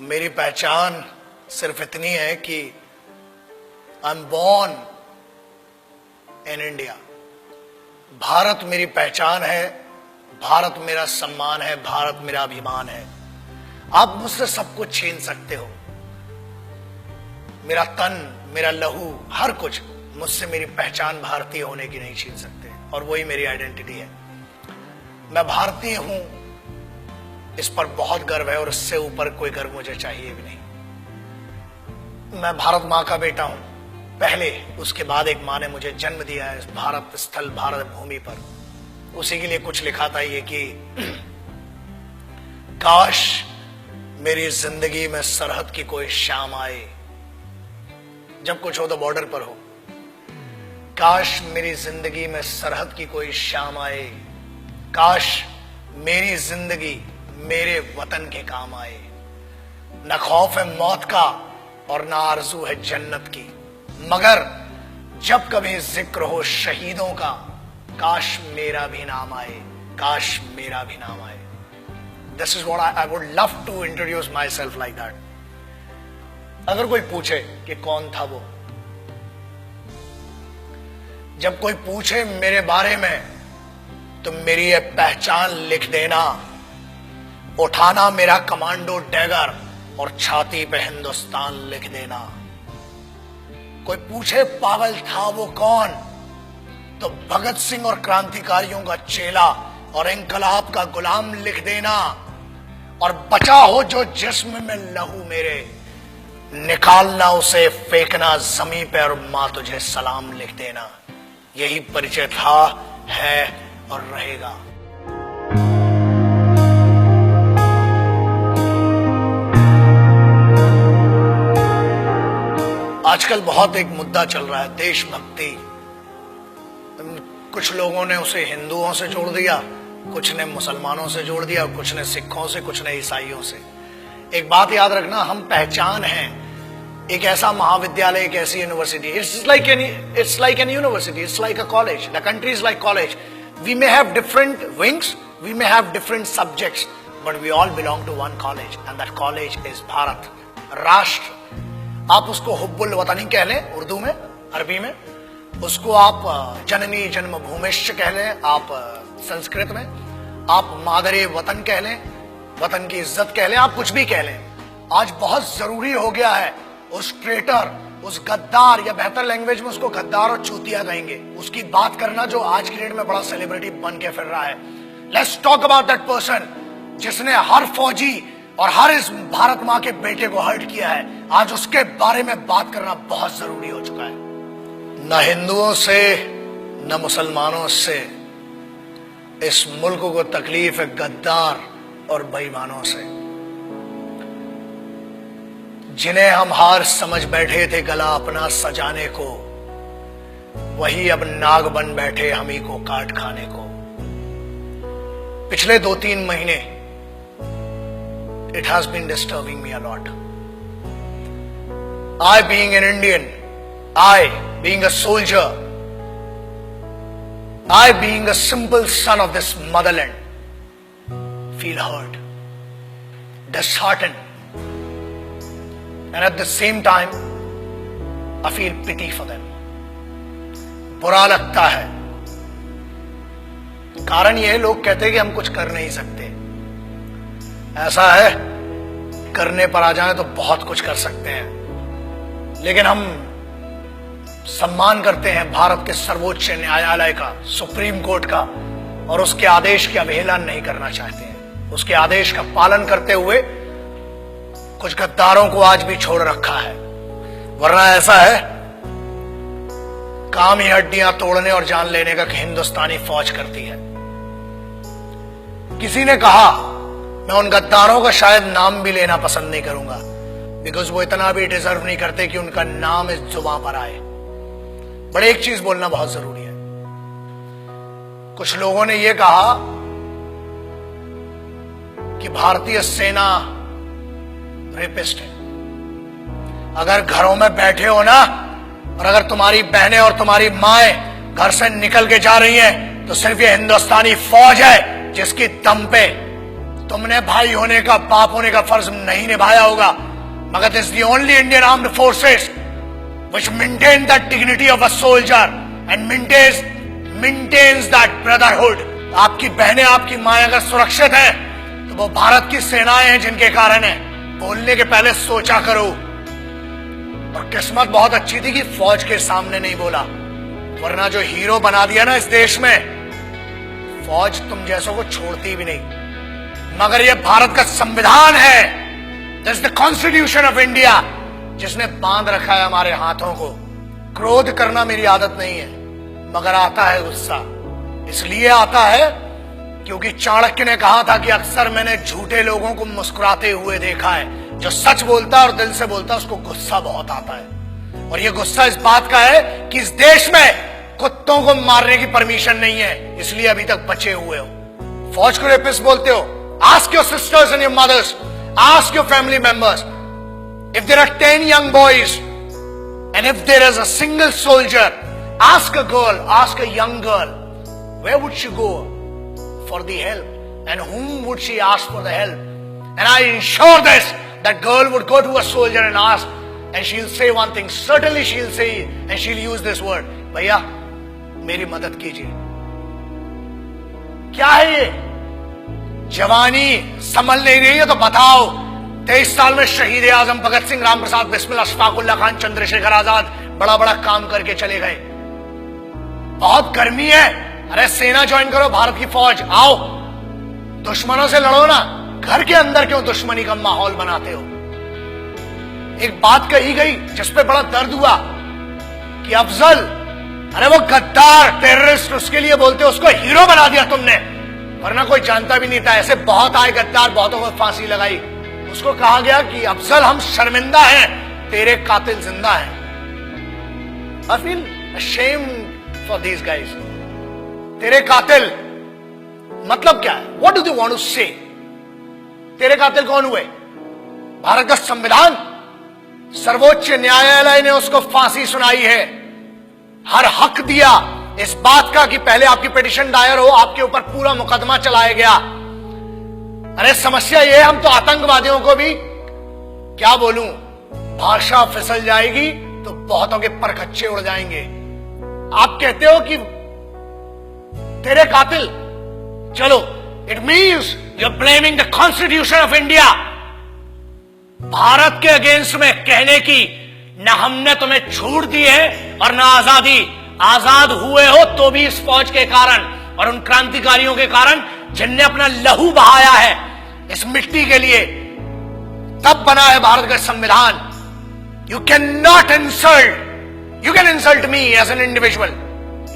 मेरी पहचान सिर्फ इतनी है कि I am born in India. Bharat मेरी पहचान है, भारत मेरा सम्मान है, भारत मेरा अभिमान है। आप मुझसे सब कुछ छीन सकते हो, मेरा तन, मेरा लहू, हर कुछ, मुझसे मेरी पहचान भारतीय होने की नहीं छीन सकते। और वही मेरी आइडेंटिटी है। मैं भारतीय हूं, इस पर बहुत गर्व है और इससे ऊपर कोई गर्व मुझे चाहिए भी नहीं। मैं भारत मां का बेटा हूं पहले, उसके बाद एक मां ने मुझे जन्म दिया है इस भारत स्थल, भारत भूमि पर। उसी के लिए कुछ लिखा था ये कि काश मेरी जिंदगी में सरहद की कोई शाम आए, जब कुछ हो तो बॉर्डर पर हो। काश मेरी जिंदगी में सरहद की कोई शाम आए, काश मेरी जिंदगी मेरे वतन के काम आए। न खौफ है मौत का और न आरजू है जन्नत की, मगर जब कभी जिक्र हो शहीदों का, काश मेरा भी नाम आए, काश मेरा भी नाम आए। This is what I would love to introduce myself like that. अगर कोई पूछे कि कौन था वो, जब कोई पूछे मेरे बारे में, तो मेरी ये पहचान लिख देना, उठाना मेरा कमांडो डैगर और छाती पे हिंदुस्तान लिख देना। कोई पूछे पागल था वो कौन, तो भगत सिंह और क्रांतिकारियों का चेला और इंकलाब का गुलाम लिख देना। और बचा हो जो जिस्म में लहू मेरे, निकालना उसे, फेंकना जमीन पे और मां तुझे सलाम लिख देना। यही परिचय था, है और रहेगा। आजकल बहुत एक मुद्दा चल रहा है, देशभक्ति। कुछ लोगों ने उसे हिंदुओं से जोड़ दिया, कुछ ने मुसलमानों से जोड़ दिया, कुछ ने सिखों से, कुछ ने ईसाइयों से। एक बात याद रखना, हम पहचान हैं एक ऐसा महाविद्यालय, एक ऐसी university. It's like an university, it's like a college, the country is like college. We may have different wings, we may have different subjects, but we all belong to one college and that college is Bharat, राष्ट्र। आप उसको हुब्बुल वतनी कह लें उर्दू में, अरबी में, उसको आप जननी जन्मभूमिश्च कह लें, आप संस्कृत में, आप मादरे वतन कह लें, वतन की इज्जत कह लें, आप कुछ भी कह लें। आज बहुत जरूरी हो गया है उस ट्रेटर, उस गद्दार, या बेहतर लैंग्वेज में उसको गद्दार और चूतिया कहेंगे, उसकी बात करना जो आज की डेट में बड़ा सेलिब्रिटी बन के फिर रहा है। Let's talk about that person जिसने हर फौजी और हर इस भारत मां के बेटे को हर्ट किया है। आज उसके बारे में बात करना बहुत जरूरी हो चुका है। न हिंदुओं से न मुसलमानों से इस मुल्क को तकलीफ है गद्दार और बेईमानों से, जिन्हें हम हार समझ बैठे थे गला अपना सजाने को, वही अब नाग बन बैठे हम ही को काट खाने को। पिछले 2-3 महीने it has been disturbing me a lot. I being an Indian, I being a soldier, I being a simple son of this motherland, feel hurt, disheartened, and at the same time I feel pity for them. बुरा लगता है। कारण यह, लोग कहते हैं कि हम कुछ कर नहीं सकते। ऐसा है, करने पर आ जाए तो बहुत कुछ कर सकते हैं, लेकिन हम सम्मान करते हैं भारत के सर्वोच्च न्यायालय का, सुप्रीम कोर्ट का, और उसके आदेश की अवहेलना नहीं करना चाहते हैं। उसके आदेश का पालन करते हुए कुछ गद्दारों को आज भी छोड़ रखा है, वरना ऐसा है काम ही हड्डियां तोड़ने और जान लेने का हिंदुस्तानी फौज करती है। किसी ने कहा, मैं उन गद्दारों का शायद नाम भी लेना पसंद नहीं करूंगा, बिकॉज वो इतना भी डिजर्व नहीं करते कि उनका नाम इस जुबां पर आए। बट एक चीज बोलना बहुत जरूरी है। कुछ लोगों ने यह कहा कि भारतीय सेना रेपिस्ट है। अगर घरों में बैठे हो ना, और अगर तुम्हारी बहनें और तुम्हारी माएं घर से निकल के जा रही हैं, तो सिर्फ ये हिंदुस्तानी फौज है जिसकी दम पे तुमने भाई होने का, बाप होने का फर्ज नहीं निभाया होगा, मगर this the only Indian armed forces which maintain that dignity of a soldier and maintains that brotherhood. आपकी बहनें, आपकी माएं अगर सुरक्षित हैं तो वो भारत की सेनाएं हैं जिनके कारण है। बोलने के पहले सोचा करो। और किस्मत बहुत अच्छी थी कि फौज के सामने नहीं बोला, वरना जो हीरो बना दिया ना इस देश में, फौज तुम जैसों को छोड़ती भी नहीं। मगर ये भारत का संविधान है, this is the constitution of India, जिसने बांध रखा है हमारे हाथों को। क्रोध करना मेरी आदत नहीं है, मगर आता है गुस्सा। इसलिए आता है क्योंकि चाणक्य ने कहा था कि अक्सर मैंने झूठे लोगों को मुस्कुराते हुए देखा है। जो सच बोलता है और दिल से बोलता है उसको गुस्सा बहुत आता है। और ये गुस्सा इस बात का है कि इस देश में कुत्तों को मारने की परमिशन नहीं है, इसलिए अभी तक बचे हुए हो। फौज को रेपिस्ट बोलते हो? Ask your sisters and your mothers, ask your family members, if there are 10 young boys and if there is a single soldier, ask a girl, ask a young girl, where would she go for the help and whom would she ask for the help? And I ensure this, that girl would go to a soldier and ask, and she'll say one thing, certainly she'll say, and she'll use this word, भैया मेरी मदद कीजिए। क्या है ये? जवानी संभल नहीं रही है तो बताओ। 23 साल में शहीद आजम भगत सिंह, राम प्रसाद बिस्मिल, अशफाकुल्ला खान, चंद्रशेखर आजाद बड़ा बड़ा काम करके चले गए। बहुत गर्मी है, अरे सेना ज्वाइन करो, भारत की फौज, आओ दुश्मनों से लड़ो ना। घर के अंदर क्यों दुश्मनी का माहौल बनाते हो? एक बात कही गई जिसपे बड़ा दर्द हुआ कि अफजल, अरे वो गद्दार टेररिस्ट, उसके लिए बोलते हो, उसको हीरो बना दिया तुमने, वरना कोई जानता भी नहीं था। ऐसे बहुत आए गद्दार, बहुतों को फांसी लगाई। उसको कहा गया कि अफजल हम शर्मिंदा हैं, तेरे कातिल जिंदा हैं। I feel ashamed for these guys. तेरे कातिल मतलब क्या है? What do they want to say? तेरे कातिल कौन हुए? भारत का संविधान, सर्वोच्च न्यायालय ने उसको फांसी सुनाई है। हर हक दिया इस बात का कि पहले आपकी पिटीशन दायर हो, आपके ऊपर पूरा मुकदमा चलाया गया। अरे समस्या ये है, हम तो आतंकवादियों को भी क्या बोलूं, भाषा फिसल जाएगी तो बहुतों के परखच्चे उड़ जाएंगे। आप कहते हो कि तेरे कातिल, चलो, it means you are blaming the constitution of India. Bharat के अगेंस्ट में कहने की ना हमने तुम्हें छूट दी है और ना आजादी। आजाद हुए हो तो भी इस फौज के कारण और उन क्रांतिकारियों के कारण जिनने अपना लहू बहाया है इस मिट्टी के लिए, तब बना है भारत का संविधान। You can not insult, you can insult me as an individual,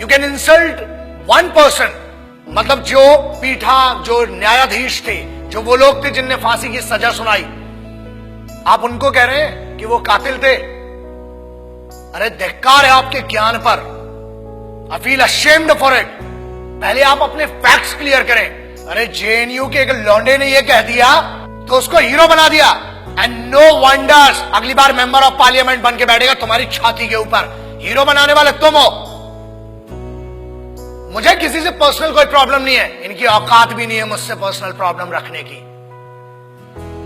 you can insult one person, मतलब जो पीठा, जो न्यायाधीश थे, जो वो लोग थे जिनने फांसी की सजा सुनाई, आप उनको कह रहे हैं कि वो कातिल थे। अरे धिक्कार है आपके ज्ञान पर। I feel ashamed for it. पहले आप अपने फैक्ट्स क्लियर करें। अरे जेएनयू के एक लौंडे ने ये कह दिया तो उसको हीरो बना दिया, एंड नो वंडर्स अगली बार मेंबर ऑफ पार्लियामेंट बन के बैठेगा तुम्हारी छाती के ऊपर। हीरो बनाने वाले तुम हो। मुझे किसी से पर्सनल कोई प्रॉब्लम नहीं है, इनकी औकात भी नहीं है मुझसे पर्सनल प्रॉब्लम रखने की।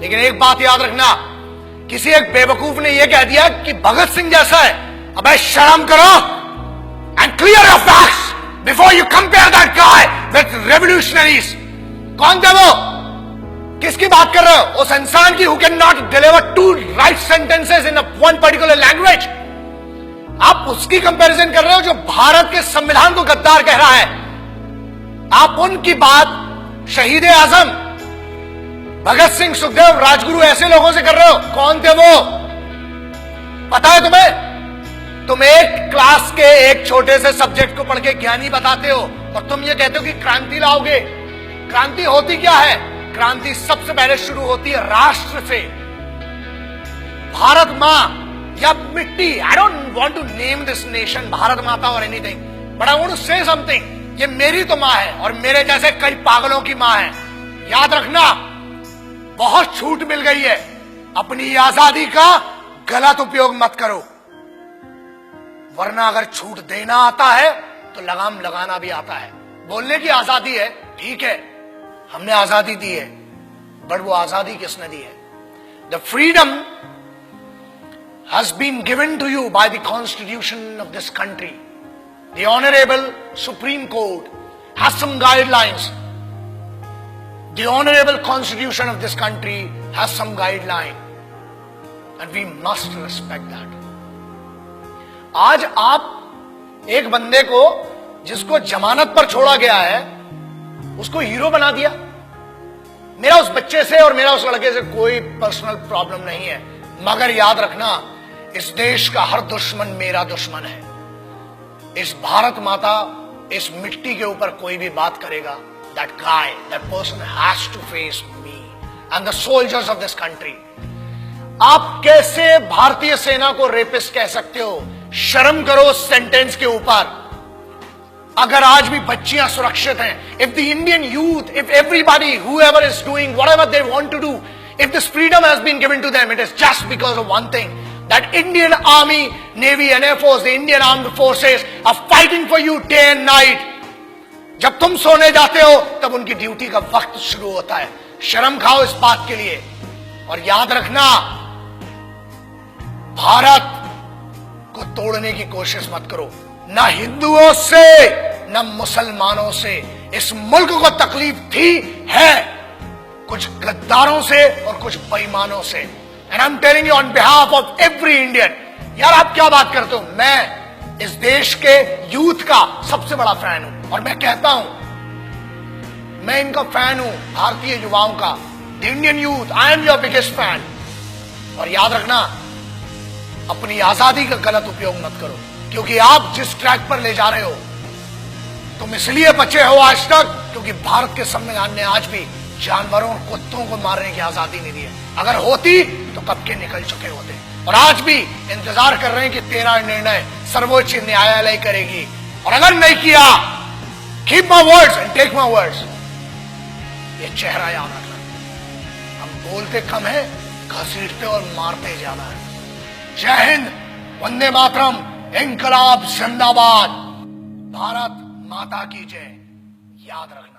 लेकिन एक बात याद रखना, किसी एक बेवकूफ ने यह कह दिया कि भगत सिंह जैसा है। अबे शर्म करो and clear your facts before you compare that guy with revolutionaries. कौन थे वो? किसकी बात कर रहे हो? उस इंसान की who can not deliver to write sentences in one particular language. आप उसकी कंपैरिजन कर रहे हो जो भारत के संविधान को गद्दार कह रहा है। आप उनकी बात शहीद आजम, भगत सिंह, सुखदेव, राजगुरु ऐसे लोगों से कर रहे हो। कौन थे वो? पता है तुम्हें? तुम एक क्लास के एक छोटे से सब्जेक्ट को पढ़ के ज्ञानी बताते हो और तुम ये कहते हो कि क्रांति लाओगे। क्रांति होती क्या है? क्रांति सबसे पहले शुरू होती है राष्ट्र से। भारत मां या मिट्टी, I don't want to name this nation Bharat Mata और anything, but I want to say something. ये मेरी तो मां है और मेरे जैसे कई पागलों की मां है। याद रखना, बहुत छूट मिल गई है, अपनी आजादी का गलत उपयोग मत करो, वरना अगर छूट देना आता है तो लगाम लगाना भी आता है। बोलने की आजादी है, ठीक है, हमने आजादी दी है, बट वो आजादी किसने दी है? The freedom has been given to you by the constitution of this country. The honourable Supreme Court has some guidelines. The honorable constitution of this country has some guideline and we must respect that. आज आप एक बंदे को जिसको जमानत पर छोड़ा गया है उसको हीरो बना दिया. मेरा उस बच्चे से और मेरा उस लड़के से कोई पर्सनल प्रॉब्लम नहीं है, मगर याद रखना इस देश का हर दुश्मन मेरा दुश्मन है. इस भारत माता, इस मिट्टी के ऊपर कोई भी बात करेगा, that guy, that person has to face me and the soldiers of this country. आप कैसे भारतीय सेना को रेपिस्ट कह सकते हो? शर्म करो सेंटेंस के ऊपर. अगर आज भी बच्चियां सुरक्षित हैं, if the Indian youth, if everybody, whoever is doing whatever they want to do, if this freedom has been given to them, it is just because of one thing, that Indian Army, Navy and Air Force, the Indian Armed Forces are fighting for you day and night. जब तुम सोने जाते हो तब उनकी duty का वक्त शुरू होता है. शर्म खाओ इस बात के लिए. और याद रखना, भारत को तोड़ने की कोशिश मत करो. ना हिंदुओं से न मुसलमानों से इस मुल्क को तकलीफ थी, है कुछ गद्दारों से और कुछ बेईमानों से. And I am telling you on behalf of every Indian. यार आप क्या बात करते हो? मैं इस देश के यूथ का सबसे बड़ा फैन हूं और मैं कहता हूं, मैं इनका फैन हूं, भारतीय युवाओं का. The Indian youth, I am your biggest fan. और याद रखना, अपनी आजादी का गलत उपयोग मत करो, क्योंकि आप जिस ट्रैक पर ले जा रहे हो तुम इसलिए बचे हो आज तक क्योंकि भारत के संविधान ने आज भी जानवरों और कुत्तों को मारने की आजादी नहीं दी है. अगर होती तो कब के निकल चुके होते. और आज भी इंतजार कर रहे हैं कि तेरा निर्णय सर्वोच्च न्यायालय करेगी. और अगर नहीं किया, keep my words and take my words. ये चेहरा याद रखना. हम बोलते कम है, घसीटते और मारते ज्यादा है. जय हिंद, वंदे मातरम, इंकलाब जिंदाबाद, भारत माता की जय. याद रखना.